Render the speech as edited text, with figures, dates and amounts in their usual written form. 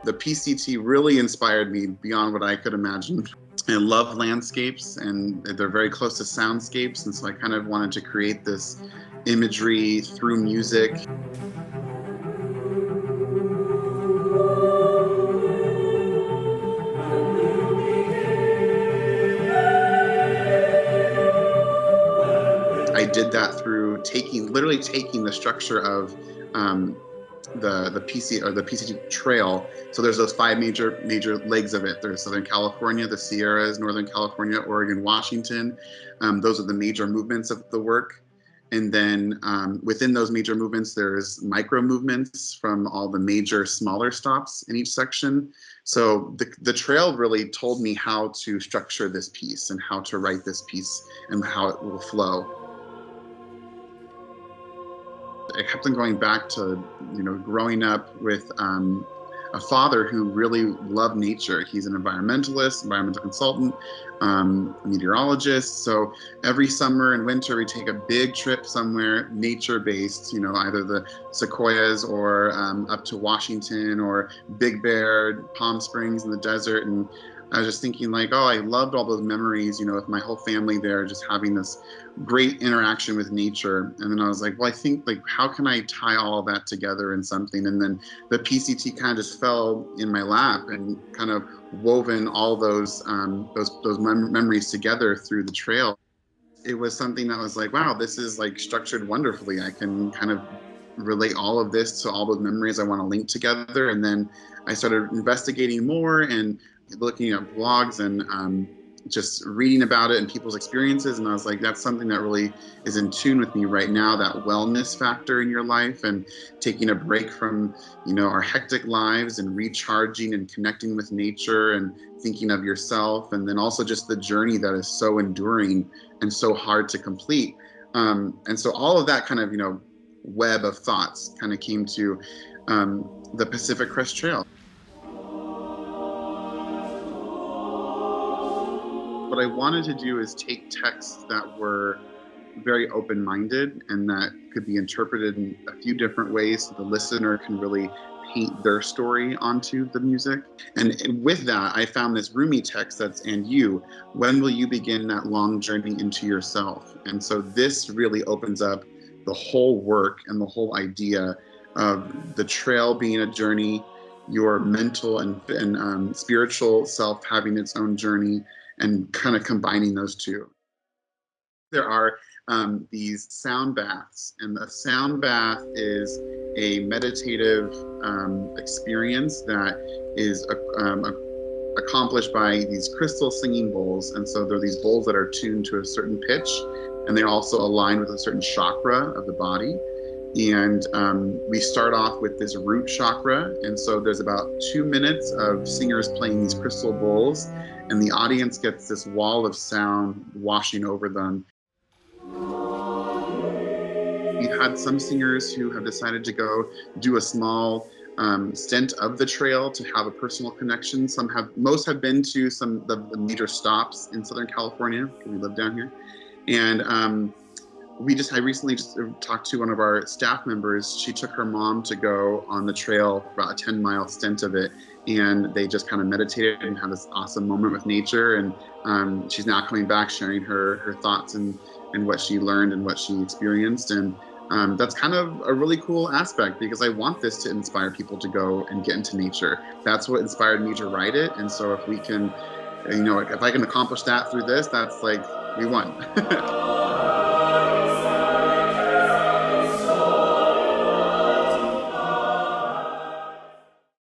The PCT really inspired me beyond what I could imagine. I love landscapes, and they're very close to soundscapes, and so I kind of wanted to create this imagery through music. I did that through literally taking the structure of the PCT Trail. So there's those five major legs of it. There's Southern California, the Sierras, Northern California, Oregon, Washington. Those are the major movements of the work. And then within those major movements, there's micro movements from all the major smaller stops in each section. So the trail really told me how to structure this piece and how to write this piece and how it will flow. I kept on going back to, growing up with a father who really loved nature. He's an environmentalist, environmental consultant, meteorologist. So every summer and winter, we take a big trip somewhere nature-based, either the Sequoias or up to Washington or Big Bear, Palm Springs in the desert. And I was just thinking like, oh, I loved all those memories, with my whole family there, just having this great interaction with nature. And then I was like, well, I think like, how can I tie all that together in something? And then the PCT kind of just fell in my lap and kind of woven all those memories together through the trail. It was something that was like, wow, this is like structured wonderfully. I can kind of relate all of this to all those memories I want to link together. And then I started investigating more and looking at blogs and just reading about it and people's experiences. And I was like, that's something that really is in tune with me right now, that wellness factor in your life and taking a break from, our hectic lives and recharging and connecting with nature and thinking of yourself. And then also just the journey that is so enduring and so hard to complete. And so all of that kind of, web of thoughts kind of came to the Pacific Crest Trail. What I wanted to do is take texts that were very open-minded and that could be interpreted in a few different ways so the listener can really paint their story onto the music. And with that, I found this Rumi text that's, and you, when will you begin that long journey into yourself? And so this really opens up the whole work and the whole idea of the trail being a journey, your mental and spiritual self having its own journey, and kind of combining those two. There are these sound baths, and the sound bath is a meditative experience that is accomplished by these crystal singing bowls. And so they're these bowls that are tuned to a certain pitch, and they're also aligned with a certain chakra of the body. And we start off with this root chakra. And so there's about 2 minutes of singers playing these crystal bowls, and the audience gets this wall of sound washing over them. We've had some singers who have decided to go do a small stint of the trail to have a personal connection. Most have been to some of the major stops in Southern California, because we live down here. And I recently just talked to one of our staff members. She took her mom to go on the trail, about a 10-mile stint of it. And they just kind of meditated and had this awesome moment with nature. And she's now coming back, sharing her thoughts and what she learned and what she experienced. And that's kind of a really cool aspect, because I want this to inspire people to go and get into nature. That's what inspired me to write it. And so if we can, if I can accomplish that through this, that's like, we won.